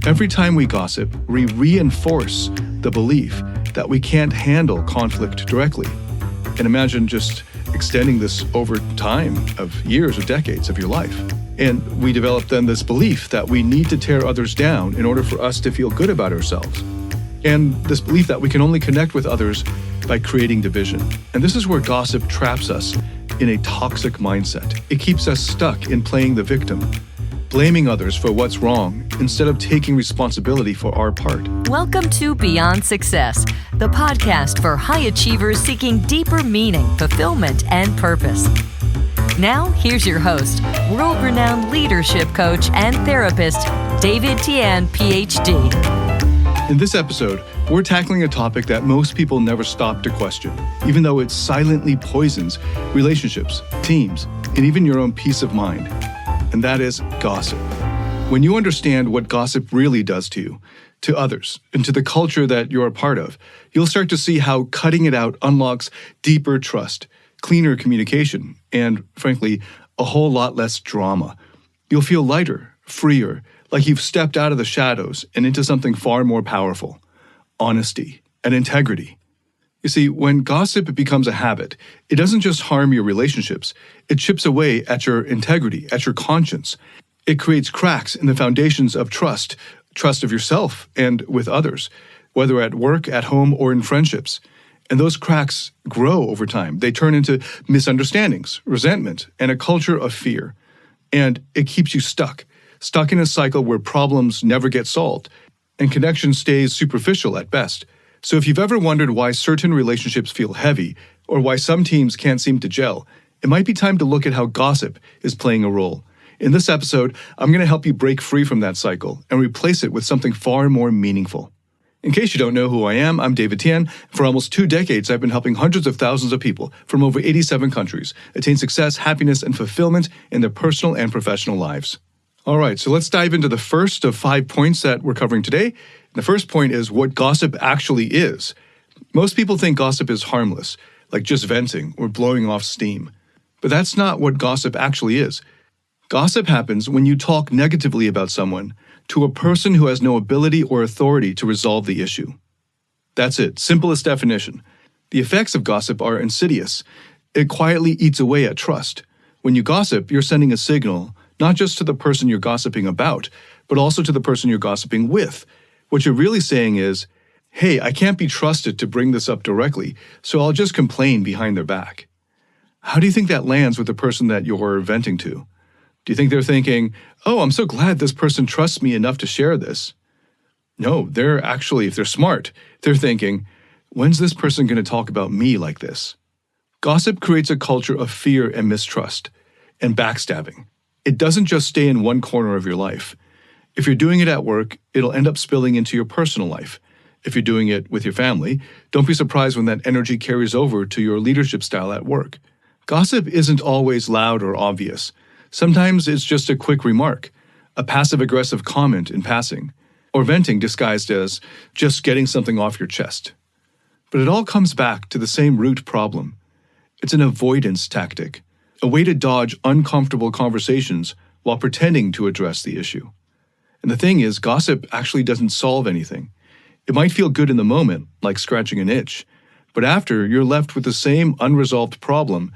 Every time we gossip, we reinforce the belief that we can't handle conflict directly. And imagine just extending this over time of years or decades of your life. And we develop then this belief that we need to tear others down in order for us to feel good about ourselves. And this belief that we can only connect with others by creating division. And this is where gossip traps us in a toxic mindset. It keeps us stuck in playing the victim, blaming others for what's wrong instead of taking responsibility for our part. Welcome to Beyond Success, the podcast for high achievers seeking deeper meaning, fulfillment, and purpose. Now, here's your host, world-renowned leadership coach and therapist, David Tian, PhD. In this episode, we're tackling a topic that most people never stop to question, even though it silently poisons relationships, teams, and even your own peace of mind. And that is gossip. When you understand what gossip really does to you, to others, and to the culture that you're a part of, you'll start to see how cutting it out unlocks deeper trust, cleaner communication, and, frankly, a whole lot less drama. You'll feel lighter, freer, like you've stepped out of the shadows and into something far more powerful: honesty and integrity. You see, when gossip becomes a habit, it doesn't just harm your relationships, it chips away at your integrity, at your conscience. It creates cracks in the foundations of trust of yourself and with others, whether at work, at home, or in friendships. And those cracks grow over time. They turn into misunderstandings, resentment, and a culture of fear. And it keeps you stuck in a cycle where problems never get solved, and connection stays superficial at best. So if you've ever wondered why certain relationships feel heavy, or why some teams can't seem to gel, it might be time to look at how gossip is playing a role. In this episode, I'm going to help you break free from that cycle and replace it with something far more meaningful. In case you don't know who I am, I'm David Tian. For almost 2 decades, I've been helping hundreds of thousands of people from over 87 countries attain success, happiness, and fulfillment in their personal and professional lives. All right, so let's dive into the first of 5 points that we're covering today. The first point is what gossip actually is. Most people think gossip is harmless, like just venting or blowing off steam. But that's not what gossip actually is. Gossip happens when you talk negatively about someone to a person who has no ability or authority to resolve the issue. That's it, simplest definition. The effects of gossip are insidious. It quietly eats away at trust. When you gossip, you're sending a signal, not just to the person you're gossiping about, but also to the person you're gossiping with. What you're really saying is, hey, I can't be trusted to bring this up directly, so I'll just complain behind their back. How do you think that lands with the person that you're venting to? Do you think they're thinking, oh, I'm so glad this person trusts me enough to share this? No, they're actually, if they're smart, they're thinking, when's this person going to talk about me like this? Gossip creates a culture of fear and mistrust and backstabbing. It doesn't just stay in one corner of your life. If you're doing it at work, it'll end up spilling into your personal life. If you're doing it with your family, don't be surprised when that energy carries over to your leadership style at work. Gossip isn't always loud or obvious. Sometimes it's just a quick remark, a passive-aggressive comment in passing, or venting disguised as just getting something off your chest. But it all comes back to the same root problem. It's an avoidance tactic, a way to dodge uncomfortable conversations while pretending to address the issue. And the thing is, gossip actually doesn't solve anything. It might feel good in the moment, like scratching an itch, but after, you're left with the same unresolved problem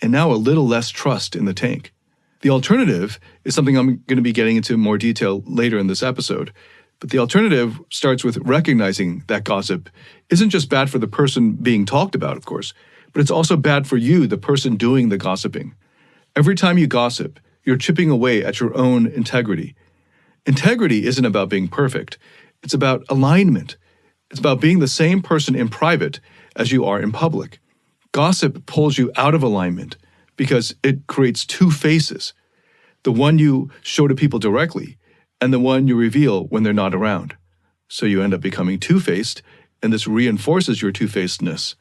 and now a little less trust in the tank. The alternative is something I'm going to be getting into more detail later in this episode, but the alternative starts with recognizing that gossip isn't just bad for the person being talked about, of course, but it's also bad for you, the person doing the gossiping. Every time you gossip, you're chipping away at your own integrity. Integrity isn't about being perfect. It's about alignment. It's about being the same person in private as you are in public. Gossip pulls you out of alignment because it creates 2 faces, the one you show to people directly and the one you reveal when they're not around. So you end up becoming two-faced, and this reinforces your two-facedness.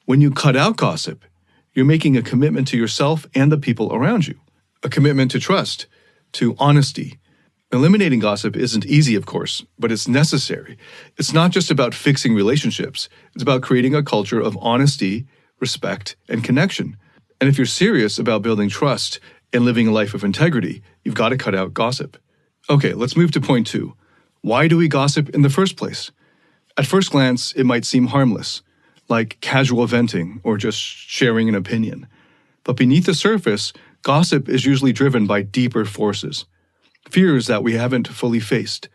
When you cut out gossip, you're making a commitment to yourself and the people around you, a commitment to trust, to honesty. Eliminating gossip isn't easy, of course, but it's necessary. It's not just about fixing relationships. It's about creating a culture of honesty, respect, and connection. And if you're serious about building trust and living a life of integrity, you've got to cut out gossip. Okay, let's move to point 2. Why do we gossip in the first place? At first glance, it might seem harmless, like casual venting or just sharing an opinion. But beneath the surface, gossip is usually driven by deeper forces. Fears that we haven't fully faced,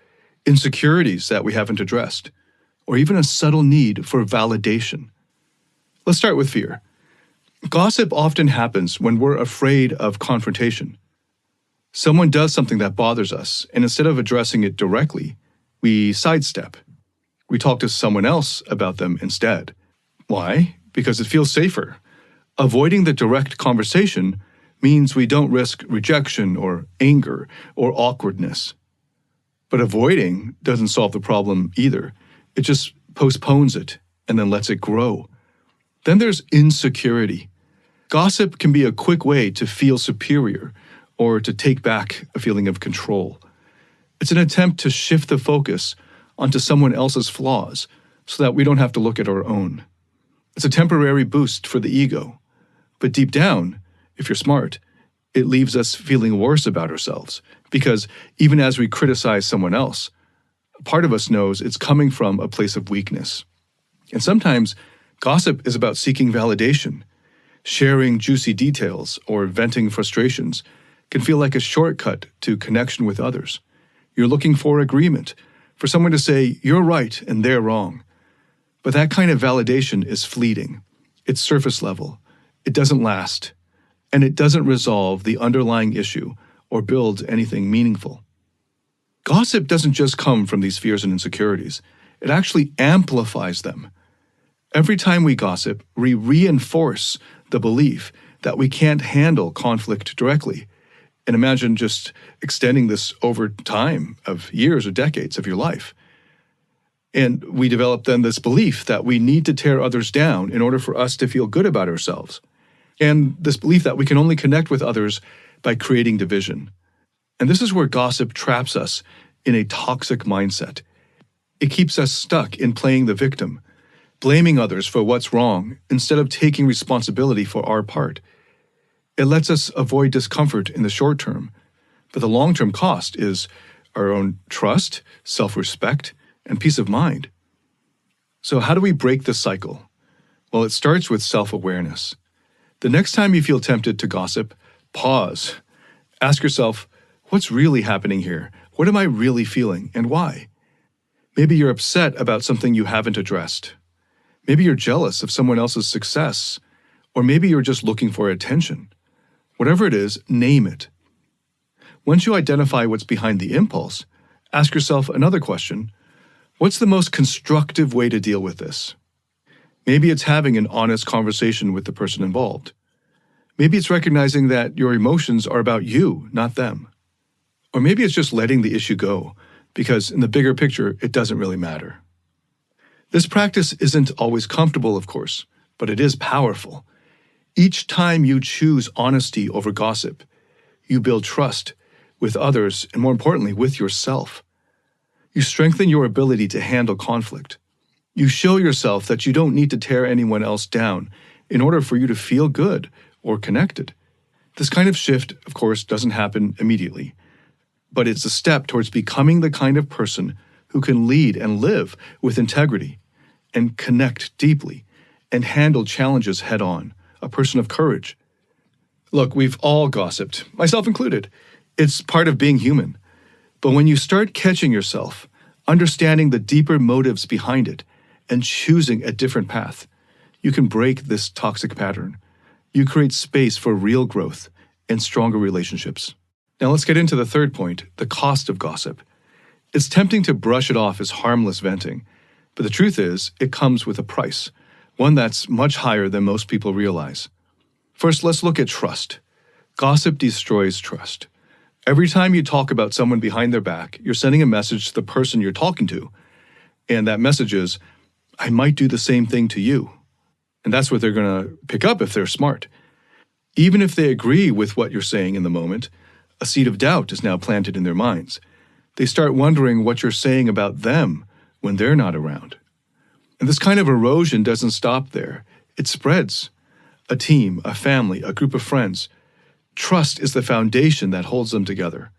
insecurities that we haven't addressed, or even a subtle need for validation. Let's start with fear. Gossip often happens when we're afraid of confrontation. Someone does something that bothers us, and instead of addressing it directly, we sidestep. We talk to someone else about them instead. Why? Because it feels safer. Avoiding the direct conversation means we don't risk rejection or anger or awkwardness. But avoiding doesn't solve the problem either. It just postpones it and then lets it grow. Then there's insecurity. Gossip can be a quick way to feel superior or to take back a feeling of control. It's an attempt to shift the focus onto someone else's flaws so that we don't have to look at our own. It's a temporary boost for the ego. But deep down, if you're smart, it leaves us feeling worse about ourselves because even as we criticize someone else, part of us knows it's coming from a place of weakness. And sometimes gossip is about seeking validation. Sharing juicy details or venting frustrations can feel like a shortcut to connection with others. You're looking for agreement, for someone to say, you're right and they're wrong. But that kind of validation is fleeting. It's surface level. It doesn't last. And it doesn't resolve the underlying issue or build anything meaningful. Gossip doesn't just come from these fears and insecurities. It actually amplifies them. Every time we gossip, we reinforce the belief that we can't handle conflict directly. And imagine just extending this over time of years or decades of your life. And we develop then this belief that we need to tear others down in order for us to feel good about ourselves. And this belief that we can only connect with others by creating division. And this is where gossip traps us in a toxic mindset. It keeps us stuck in playing the victim, blaming others for what's wrong instead of taking responsibility for our part. It lets us avoid discomfort in the short term, but the long-term cost is our own trust, self-respect, and peace of mind. So how do we break this cycle? Well, it starts with self-awareness. The next time you feel tempted to gossip, pause. Ask yourself, what's really happening here? What am I really feeling and why? Maybe you're upset about something you haven't addressed. Maybe you're jealous of someone else's success, or maybe you're just looking for attention. Whatever it is, name it. Once you identify what's behind the impulse, ask yourself another question. What's the most constructive way to deal with this? Maybe it's having an honest conversation with the person involved. Maybe it's recognizing that your emotions are about you, not them. Or maybe it's just letting the issue go, because in the bigger picture, it doesn't really matter. This practice isn't always comfortable, of course, but it is powerful. Each time you choose honesty over gossip, you build trust with others and, more importantly, with yourself. You strengthen your ability to handle conflict. You show yourself that you don't need to tear anyone else down in order for you to feel good or connected. This kind of shift, of course, doesn't happen immediately, but it's a step towards becoming the kind of person who can lead and live with integrity and connect deeply and handle challenges head-on. A person of courage. Look, we've all gossiped, myself included. It's part of being human. But when you start catching yourself, understanding the deeper motives behind it, and choosing a different path, you can break this toxic pattern. You create space for real growth and stronger relationships. Now let's get into the third point, the cost of gossip. It's tempting to brush it off as harmless venting, but the truth is, it comes with a price. One that's much higher than most people realize. First, let's look at trust. Gossip destroys trust. Every time you talk about someone behind their back, you're sending a message to the person you're talking to. And that message is, I might do the same thing to you. And that's what they're going to pick up if they're smart. Even if they agree with what you're saying in the moment, a seed of doubt is now planted in their minds. They start wondering what you're saying about them when they're not around. And this kind of erosion doesn't stop there. It spreads. A team, a family, a group of friends. Trust is the foundation that holds them together.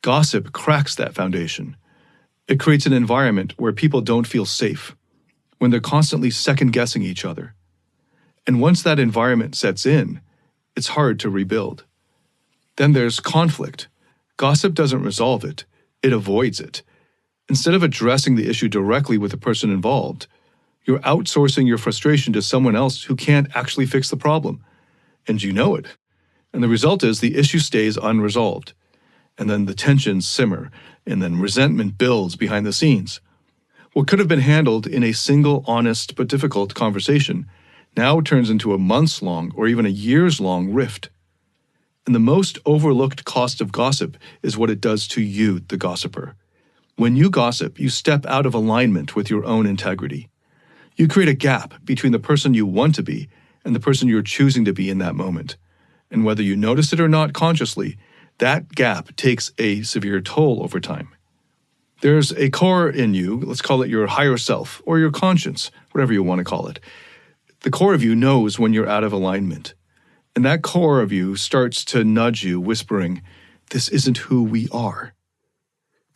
Gossip cracks that foundation. It creates an environment where people don't feel safe, when they're constantly second-guessing each other. And once that environment sets in, it's hard to rebuild. Then there's conflict. Gossip doesn't resolve it, it avoids it. Instead of addressing the issue directly with the person involved, you're outsourcing your frustration to someone else who can't actually fix the problem. And you know it. And the result is the issue stays unresolved. And then the tensions simmer, and then resentment builds behind the scenes. What could have been handled in a single, honest, but difficult conversation now turns into a months-long or even a years-long rift. And the most overlooked cost of gossip is what it does to you, the gossiper. When you gossip, you step out of alignment with your own integrity. You create a gap between the person you want to be and the person you're choosing to be in that moment. And whether you notice it or not consciously, that gap takes a severe toll over time. There's a core in you, let's call it your higher self, or your conscience, whatever you want to call it. The core of you knows when you're out of alignment. And that core of you starts to nudge you, whispering, "This isn't who we are."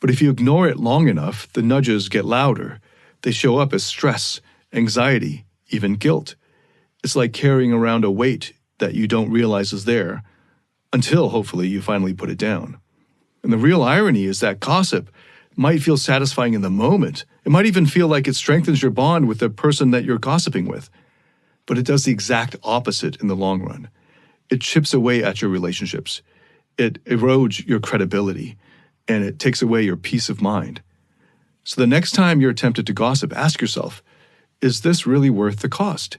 But if you ignore it long enough, the nudges get louder. They show up as stress, anxiety, even guilt. It's like carrying around a weight that you don't realize is there, until hopefully you finally put it down. And the real irony is that gossip might feel satisfying in the moment. It might even feel like it strengthens your bond with the person that you're gossiping with. But it does the exact opposite in the long run. It chips away at your relationships. It erodes your credibility, and it takes away your peace of mind. So the next time you're tempted to gossip, ask yourself, is this really worth the cost?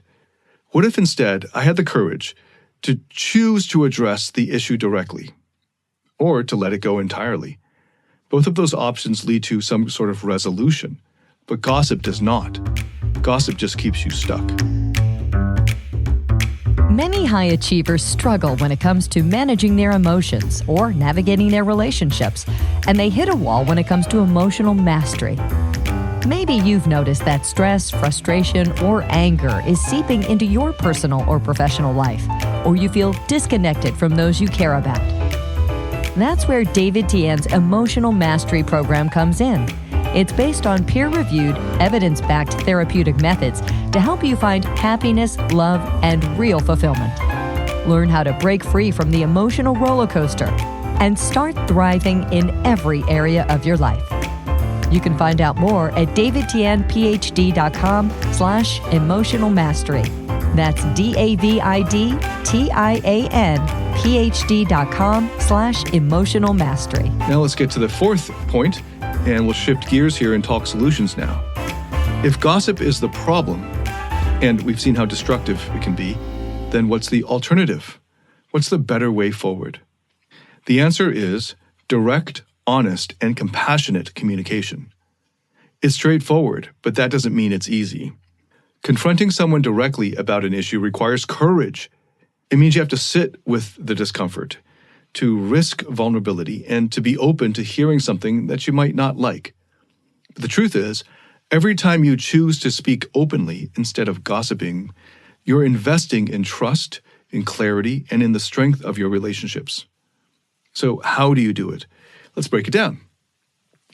What if instead I had the courage to choose to address the issue directly, or to let it go entirely? Both of those options lead to some sort of resolution, but gossip does not. Gossip just keeps you stuck. Many high achievers struggle when it comes to managing their emotions or navigating their relationships, and they hit a wall when it comes to emotional mastery. Maybe you've noticed that stress, frustration, or anger is seeping into your personal or professional life, or you feel disconnected from those you care about. That's where David Tian's Emotional Mastery Program comes in. It's based on peer-reviewed, evidence-backed therapeutic methods to help you find happiness, love, and real fulfillment. Learn how to break free from the emotional roller coaster and start thriving in every area of your life. You can find out more at davidtianphd.com/emotional mastery. That's DAVIDTIANPHD.com/emotional mastery. Now let's get to the fourth point, and we'll shift gears here and talk solutions now. If gossip is the problem, and we've seen how destructive it can be, then what's the alternative? What's the better way forward? The answer is direct, honest, and compassionate communication. It's straightforward, but that doesn't mean it's easy. Confronting someone directly about an issue requires courage. It means you have to sit with the discomfort, to risk vulnerability, and to be open to hearing something that you might not like. But the truth is, every time you choose to speak openly instead of gossiping, you're investing in trust, in clarity, and in the strength of your relationships. So how do you do it? Let's break it down.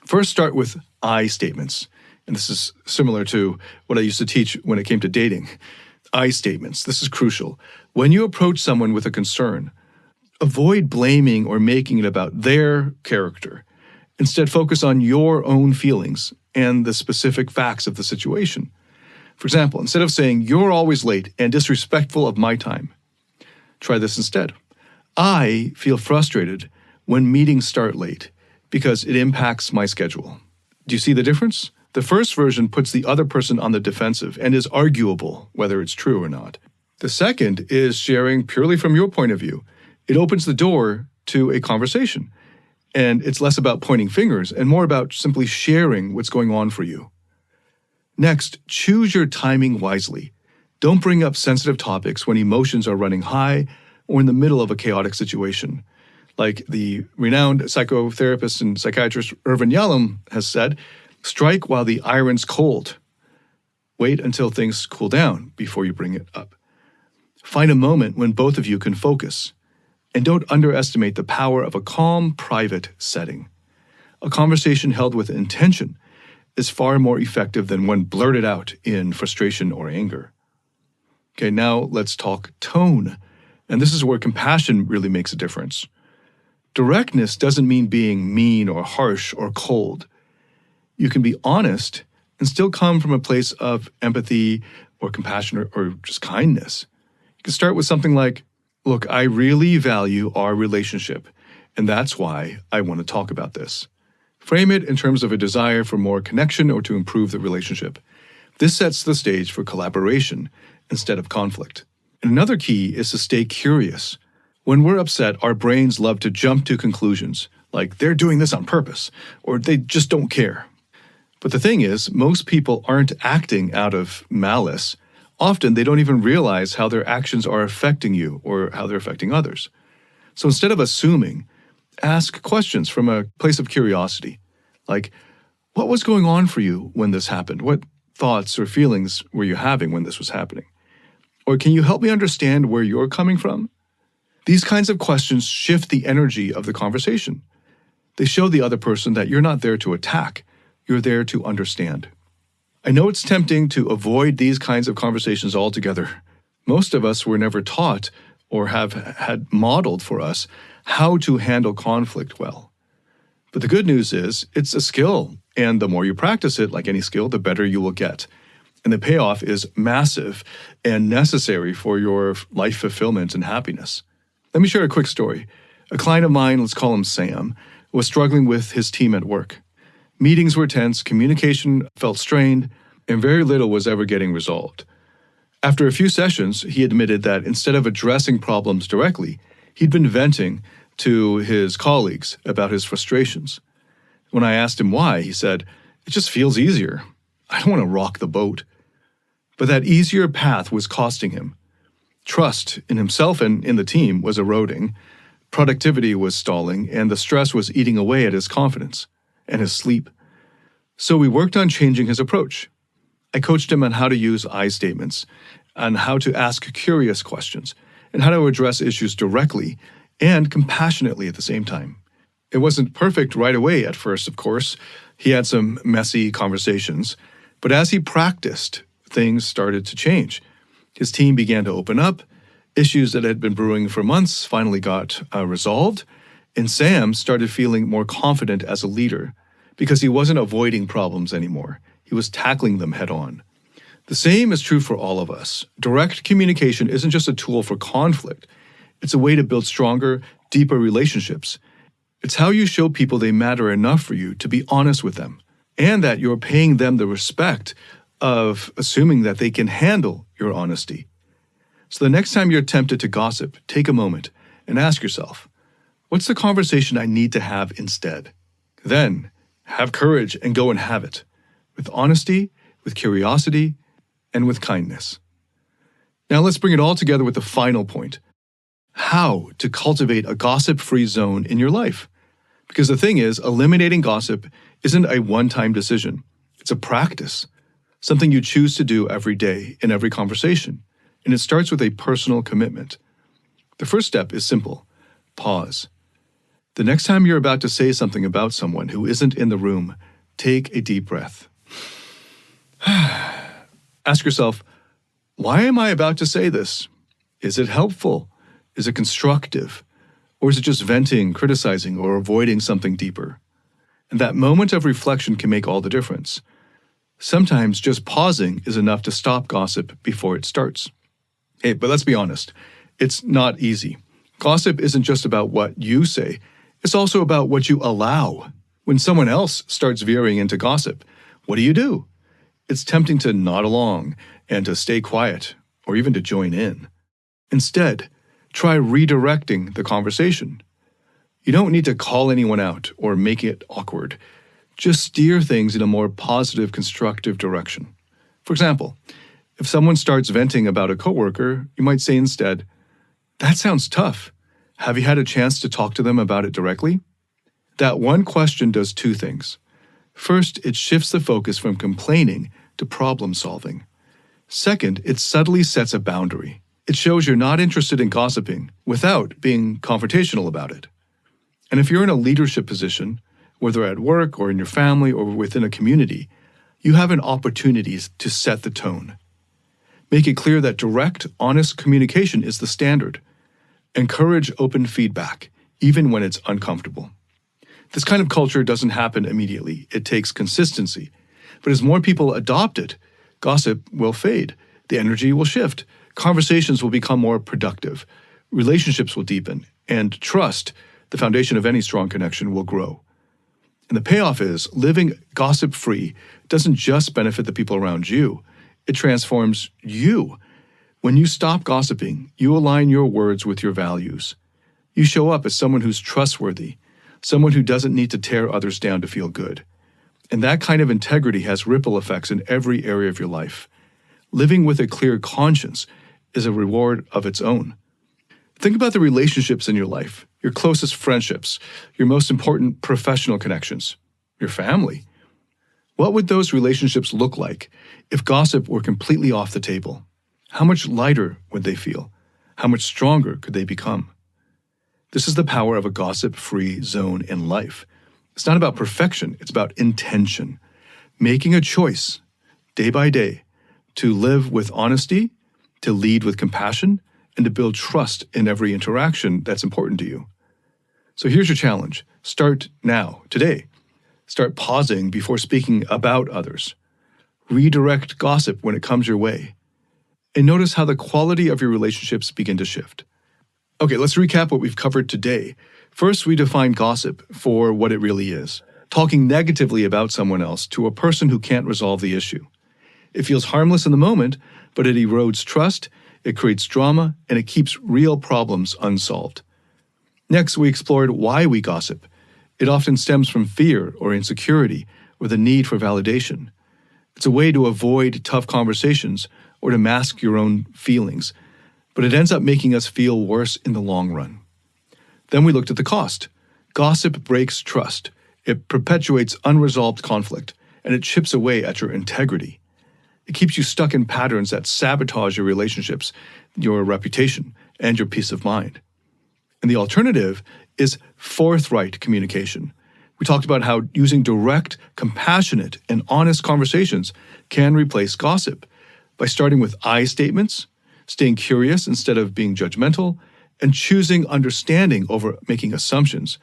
First, start with I statements. And this is similar to what I used to teach when it came to dating. I statements. This is crucial. When you approach someone with a concern, avoid blaming or making it about their character. Instead, focus on your own feelings and the specific facts of the situation. For example, instead of saying, "You're always late and disrespectful of my time," try this instead. I feel frustrated when meetings start late because it impacts my schedule. Do you see the difference? The first version puts the other person on the defensive and is arguable whether it's true or not. The second is sharing purely from your point of view. It opens the door to a conversation, and it's less about pointing fingers and more about simply sharing what's going on for you. Next, choose your timing wisely. Don't bring up sensitive topics when emotions are running high or in the middle of a chaotic situation. Like the renowned psychotherapist and psychiatrist Irvin Yalom has said, strike while the iron's cold. Wait until things cool down before you bring it up. Find a moment when both of you can focus. And don't underestimate the power of a calm, private setting. A conversation held with intention is far more effective than one blurted out in frustration or anger. Okay, now let's talk tone. And this is where compassion really makes a difference. Directness doesn't mean being mean or harsh or cold. You can be honest and still come from a place of empathy or compassion or just kindness. You can start with something like, look, I really value our relationship, and that's why I want to talk about this. Frame it in terms of a desire for more connection or to improve the relationship. This sets the stage for collaboration instead of conflict. And another key is to stay curious. When we're upset, our brains love to jump to conclusions, like they're doing this on purpose, or they just don't care. But the thing is, most people aren't acting out of malice. Often they don't even realize how their actions are affecting you or how they're affecting others. So instead of assuming, ask questions from a place of curiosity, like, what was going on for you when this happened? What thoughts or feelings were you having when this was happening? Or can you help me understand where you're coming from? These kinds of questions shift the energy of the conversation. They show the other person that you're not there to attack, you're there to understand. I know it's tempting to avoid these kinds of conversations altogether. Most of us were never taught or have had modeled for us how to handle conflict well. But the good news is it's a skill, and the more you practice it, like any skill, the better you will get. And the payoff is massive and necessary for your life fulfillment and happiness. Let me share a quick story. A client of mine, let's call him Sam, was struggling with his team at work. Meetings were tense, communication felt strained, and very little was ever getting resolved. After a few sessions, he admitted that instead of addressing problems directly, he'd been venting to his colleagues about his frustrations. When I asked him why, he said, "It just feels easier. I don't want to rock the boat." But that easier path was costing him. Trust in himself and in the team was eroding, productivity was stalling, and the stress was eating away at his confidence and his sleep. So we worked on changing his approach. I coached him on how to use I statements, on how to ask curious questions, and how to address issues directly and compassionately at the same time. It wasn't perfect right away at first, of course. He had some messy conversations, but as he practiced, things started to change. His team began to open up. Issues that had been brewing for months finally got resolved, and Sam started feeling more confident as a leader because he wasn't avoiding problems anymore. He was tackling them head on. The same is true for all of us. Direct communication isn't just a tool for conflict. It's a way to build stronger, deeper relationships. It's how you show people they matter enough for you to be honest with them, and that you're paying them the respect of assuming that they can handle your honesty. So the next time you're tempted to gossip, take a moment and ask yourself, what's the conversation I need to have instead? Then, have courage and go and have it, with honesty, with curiosity, and with kindness. Now let's bring it all together with the final point. How to cultivate a gossip-free zone in your life. Because the thing is, eliminating gossip isn't a one-time decision. It's a practice, something you choose to do every day in every conversation. And it starts with a personal commitment. The first step is simple. Pause. The next time you're about to say something about someone who isn't in the room, take a deep breath. Ask yourself, why am I about to say this? Is it helpful? Is it constructive? Or is it just venting, criticizing, or avoiding something deeper? And that moment of reflection can make all the difference. Sometimes just pausing is enough to stop gossip before it starts. Hey, but let's be honest, it's not easy. Gossip isn't just about what you say, it's also about what you allow. When someone else starts veering into gossip, what do? It's tempting to nod along and to stay quiet, or even to join in. Instead, try redirecting the conversation. You don't need to call anyone out or make it awkward. Just steer things in a more positive, constructive direction. For example, if someone starts venting about a coworker, you might say instead, "That sounds tough. Have you had a chance to talk to them about it directly?" That one question does two things. First, it shifts the focus from complaining to problem solving. Second, it subtly sets a boundary. It shows you're not interested in gossiping without being confrontational about it. And if you're in a leadership position, whether at work or in your family or within a community, you have an opportunity to set the tone. Make it clear that direct, honest communication is the standard. Encourage open feedback, even when it's uncomfortable. This kind of culture doesn't happen immediately. It takes consistency. But as more people adopt it, gossip will fade. The energy will shift. Conversations will become more productive. Relationships will deepen. And trust, the foundation of any strong connection, will grow. And the payoff is living gossip-free doesn't just benefit the people around you. It transforms you. When you stop gossiping, you align your words with your values. You show up as someone who's trustworthy, someone who doesn't need to tear others down to feel good. And that kind of integrity has ripple effects in every area of your life. Living with a clear conscience is a reward of its own. Think about the relationships in your life, your closest friendships, your most important professional connections, your family. What would those relationships look like if gossip were completely off the table? How much lighter would they feel? How much stronger could they become? This is the power of a gossip-free zone in life. It's not about perfection, it's about intention. Making a choice, day by day, to live with honesty, to lead with compassion, and to build trust in every interaction that's important to you. So here's your challenge. Start now, today. Start pausing before speaking about others. Redirect gossip when it comes your way. And notice how the quality of your relationships begin to shift. Okay, let's recap what we've covered today. First, we define gossip for what it really is. Talking negatively about someone else to a person who can't resolve the issue. It feels harmless in the moment, but it erodes trust, it creates drama, and it keeps real problems unsolved. Next, we explored why we gossip. It often stems from fear or insecurity or the need for validation. It's a way to avoid tough conversations or to mask your own feelings, but it ends up making us feel worse in the long run. Then we looked at the cost. Gossip breaks trust. It perpetuates unresolved conflict, and it chips away at your integrity. It keeps you stuck in patterns that sabotage your relationships, your reputation, and your peace of mind. And the alternative is forthright communication. We talked about how using direct, compassionate, and honest conversations can replace gossip by starting with I statements, staying curious instead of being judgmental, and choosing understanding over making assumptions.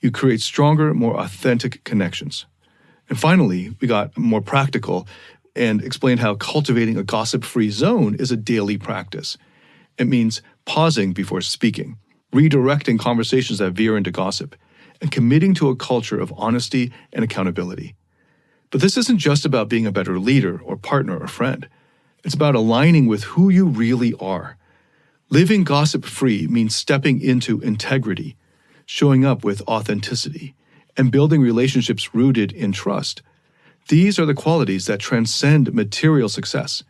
You create stronger, more authentic connections. And finally, we got more practical and explained how cultivating a gossip-free zone is a daily practice. It means pausing before speaking, redirecting conversations that veer into gossip, and committing to a culture of honesty and accountability. But this isn't just about being a better leader or partner or friend. It's about aligning with who you really are. Living gossip-free means stepping into integrity, showing up with authenticity, and building relationships rooted in trust. These are the qualities that transcend material success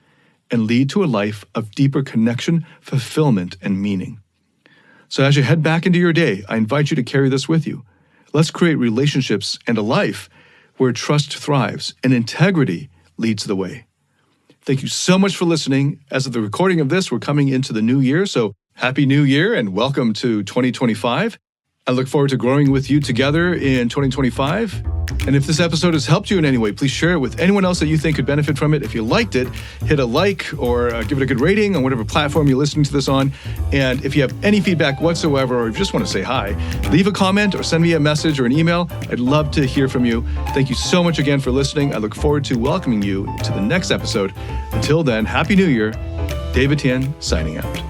and lead to a life of deeper connection, fulfillment, and meaning. So as you head back into your day, I invite you to carry this with you. Let's create relationships and a life where trust thrives and integrity leads the way. Thank you so much for listening. As of the recording of this, we're coming into the new year, so Happy New Year and welcome to 2025. I look forward to growing with you together in 2025. And if this episode has helped you in any way, please share it with anyone else that you think could benefit from it. If you liked it, hit a like or give it a good rating on whatever platform you're listening to this on. And if you have any feedback whatsoever, or if you just want to say hi, leave a comment or send me a message or an email. I'd love to hear from you. Thank you so much again for listening. I look forward to welcoming you to the next episode. Until then, Happy New Year. David Tien signing out.